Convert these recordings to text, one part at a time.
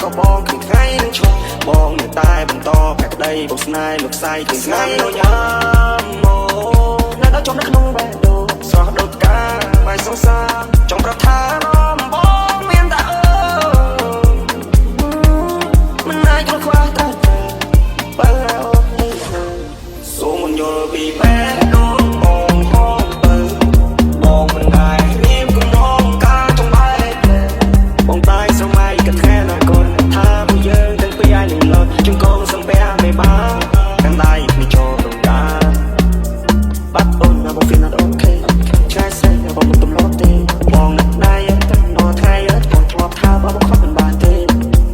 ក៏បងឃើញថ្ងៃនឹងឈប់បងនៅតែបន្តបែកក្តីបងស្នេហ៍លោកស្រីឃើញថ្ងៃនោះញ៉ាំមកនៅដល់ជុំនៅក្នុងបេះដូងស្រស់ដូចផ្កាបាយសង្សារចង់ប្រាប់ថារំបងមានតែមិនអាចខ្វះតែបើអូននេះសូមមិនយល់ពីបេះដូងបងហងទៅបងមិនដែររៀបកំណងការចង់បែកបងតែស្រមៃកថាណាកូនថាពួកយើងទាំងពីរឯងនឹងលត់ជង្គង់សំពះមេបាកាន់ដៃពីចូលរំកាបាត់អូនណាបង feel not okay ឆ្ងាយស្រីណាបងមិនទំលាប់ទេបងនឹកដៃតែដល់ថ្ងៃបងធ្លាប់ថាបងខត់មិនបានទេ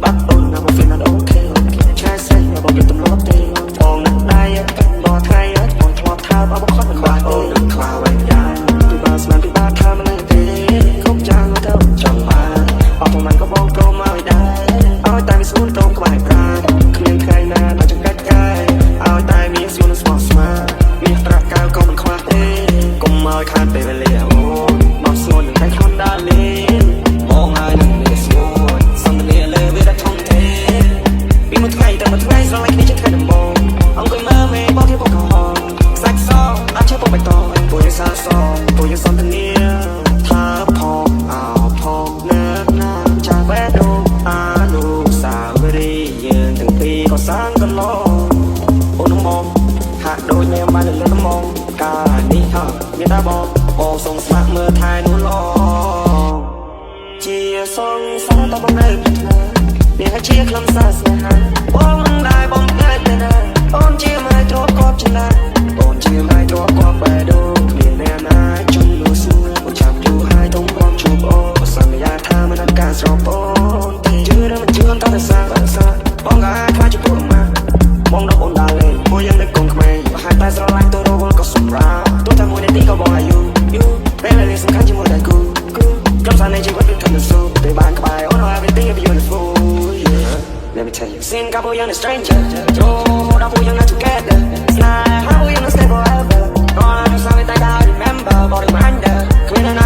បាត់អូនណាបង feel not okay ឆ្ងាយស្រីណាបងមិនទំលាប់ទេបងនឹកដៃតែដល់ថ្ងៃបងធ្លាប់ថាបងខត់មិនបានទេខ្លាវិញយ៉ាងពីបាស្មានពីបាថាមិនទេគប់ចាំទៅចង់បានអត់ប្រហែលក៏បងព្រមឲ្យដែរឲ្យតែមានស្រួលត្រង់ក្បែរប្រាណគ្មានថ្ងៃណាដែលចង្កាច់កាយឲ្យតែមានស្រួលស្មោះស្មាមានប្រាក់កៅក៏មិនខ្វះទេកុំឲ្យខានពេលវេលាអូនមកស្ងួននឹងតែខ្លួនដើរលេងមកហើយនឹងមានស្ងួនសន្ទនាលើវាដល់ធំទេពីមួយថ្ងៃទៅមួយថ្ងៃស្រឡាញ់គ្នាជាថ្ងៃដំបូងអង្គុយមើលមេបោះគេបោះកោសាច់សអាចឈើពុកបៃតងពួកយើងសាសពួកយើងសន្ទនាថាផងអោផងណាណាចាបេះដូងអនុស្សាវរីយ៍យើងទាំងពីរក៏សាងកន្លងអូនមកហាក់ដូចនៅបានលើត្មងកាលនេះហ่ะមានតែបងសងស្មាក់មើលថែនោះឡងជាសងសាតបងនៅផ្ទះនេះហើយជាខ្លឹមសារស្នេហាបងមិនដែរបងផ្លែតែណាអូនជាម៉ែទ្រពគាត់ចំណាអូនជាម៉ែទ្រពគាត់បេះដូងគ្មានអ្នកណាជុំនោះសួរអូនចាំយូរហើយទុំបងជួបអូនសន្យាថាមិនអត់ការស្រពោនទេជឿឬមិនជឿតតែសាបងក៏អាចខ្លាចជាពួកម៉ាបងដល់អូនដើរលេងពួកយើងនៅកងក្មេងប្រហែលតែស្រឡាញ់ទៅរវល់ក៏សម្រាប់ទោះតែមួយនាទីក៏បងអាយុពេលវេលាសំខាន់ជាមួយតែគូក្រុមសារនៃជីវិតគឺធ្វើស៊ូពេលបានក្បែរអូន everything is beautiful Let me tell you Sin ក៏ពួកយើង a stranger ចូលមកដល់ពួកយើង not together ស្នេហ៍ហើយពួកយើង stay forever រាល់នៅសាវិតែដល់ remember បរិមាណដែរគ្មានណា